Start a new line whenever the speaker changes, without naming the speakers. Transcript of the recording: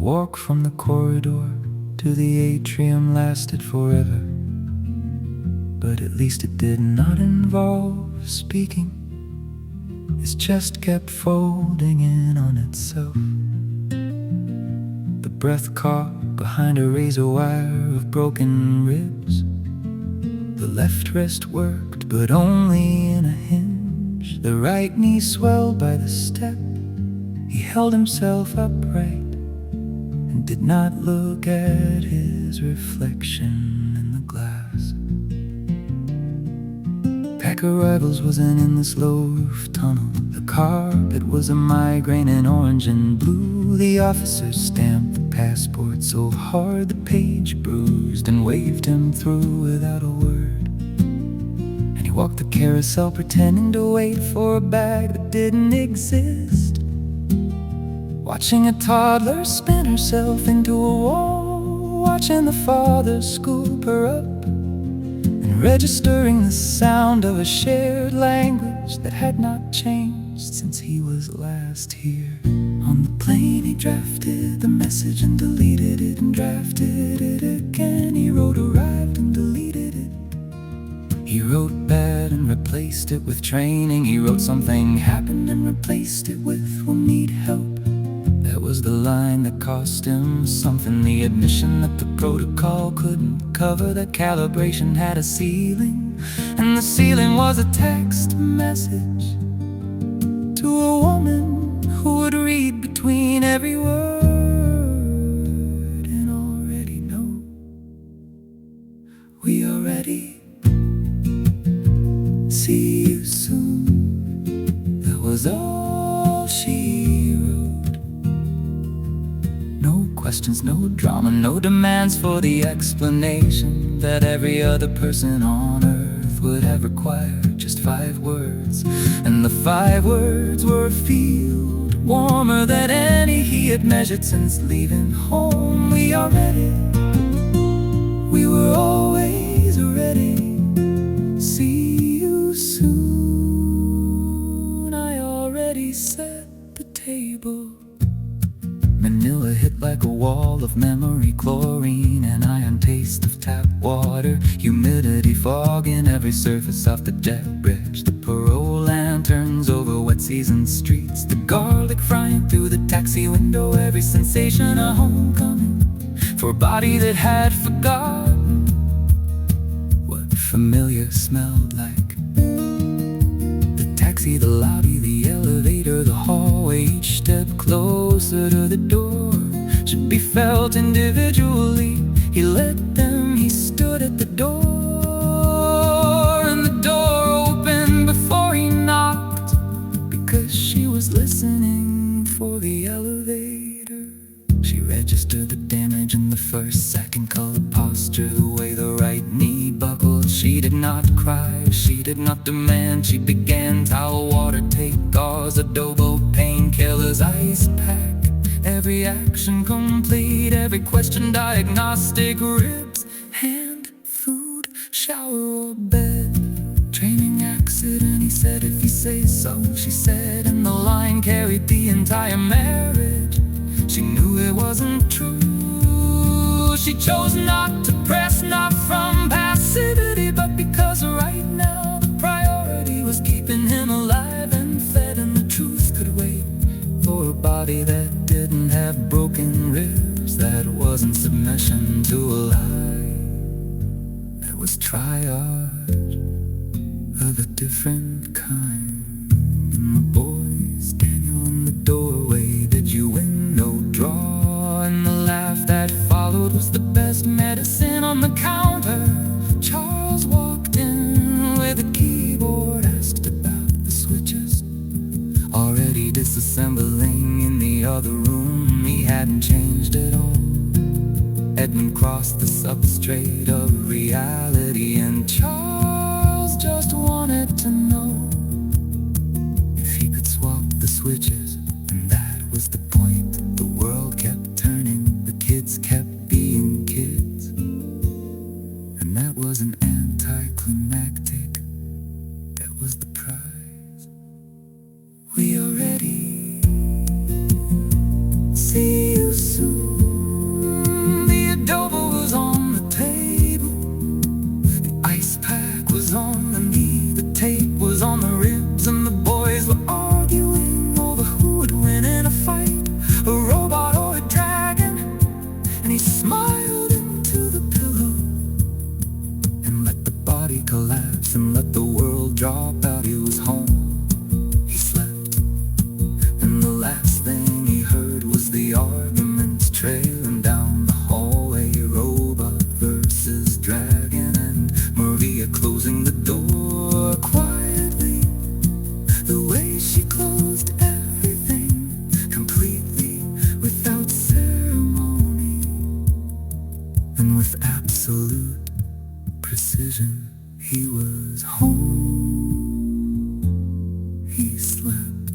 walk from the corridor to the atrium lasted forever, but at least it did not involve speaking. His chest kept folding in on itself. The breath caught behind a razor wire of broken ribs. The left wrist worked, but only in a hinge. The right knee swelled by the step. He held himself upright and did not look at his reflection in the glass. Pack Arrivals was an endless low roof tunnel. The carpet was a migraine in orange and blue. The officer stamped the passport so hard the page bruised and waved him through without a word. And he walked the carousel pretending to wait for a bag that didn't exist, watching a toddler spin herself into a wall, watching the father scoop her up, and registering the sound of a shared language that had not changed since he was last here. On the plane he drafted the message and deleted it and drafted it again. He wrote arrived and deleted it. He wrote bad and replaced it with training. He wrote something happened and replaced it with we'll need help. That was the line that cost him something. The admission that the protocol couldn't cover, that calibration had a ceiling, and the ceiling was a text message to a woman who would read between every word and already know we are ready. See you soon. That was all she wrote. No questions, no drama, no demands for the explanation that every other person on earth would have required. Just 5 words, and the 5 words were a field warmer than any he had measured since leaving home. We are ready. We were always ready. See you soon. I already set the table. Manila hit like a wall of memory, chlorine and iron taste of tap water, humidity fogging every surface off the jet bridge, the parole lanterns over wet seasoned streets, the garlic frying through the taxi window, every sensation a homecoming for a body that had forgotten what familiar smelled like. The taxi, the lobby, the elevator, the hallway, each step closer to the door should be felt individually. He let them, he stood at the door, and the door opened before he knocked, because she was listening for the elevator. She registered the damage in the first second, color, posture, the way the right knee buckled. She did not cry, she did not demand. She began towel, water, take gauze, adobo, painkillers, ice pack. Every action complete, every question diagnostic, ribs, hand, food, shower or bed. Training accident, he said, if you say so, she said, and the line carried the entire marriage. She knew it wasn't true. She chose not to press, not from passivity, but because right now the priority was keeping him alive and fed, and the truth could wait for a body that didn't have broken ribs, that wasn't submission to a lie, that was triage of a different kind. And the boys, Daniel in the doorway, did you win? No draw. And the laugh that followed was the best medicine. On the counter, Charles walked in with a keyboard, asked about the switches, already disassembling in the other room. He hadn't changed at all. Edmund crossed the substrate of reality, and Charles just wanted to know if he could swap the switches. And that was the point. The world kept turning, the kids kept being kids, and that was an anticlimactic. That was the prize. We are ready. See you soon. dropout, he was home. He slept, and the last thing he heard was the arguments trailing down the hallway. Robot versus dragon, and Maria closing the door quietly, the way she closed everything, completely, without ceremony, and with absolute precision. He was home. He slept.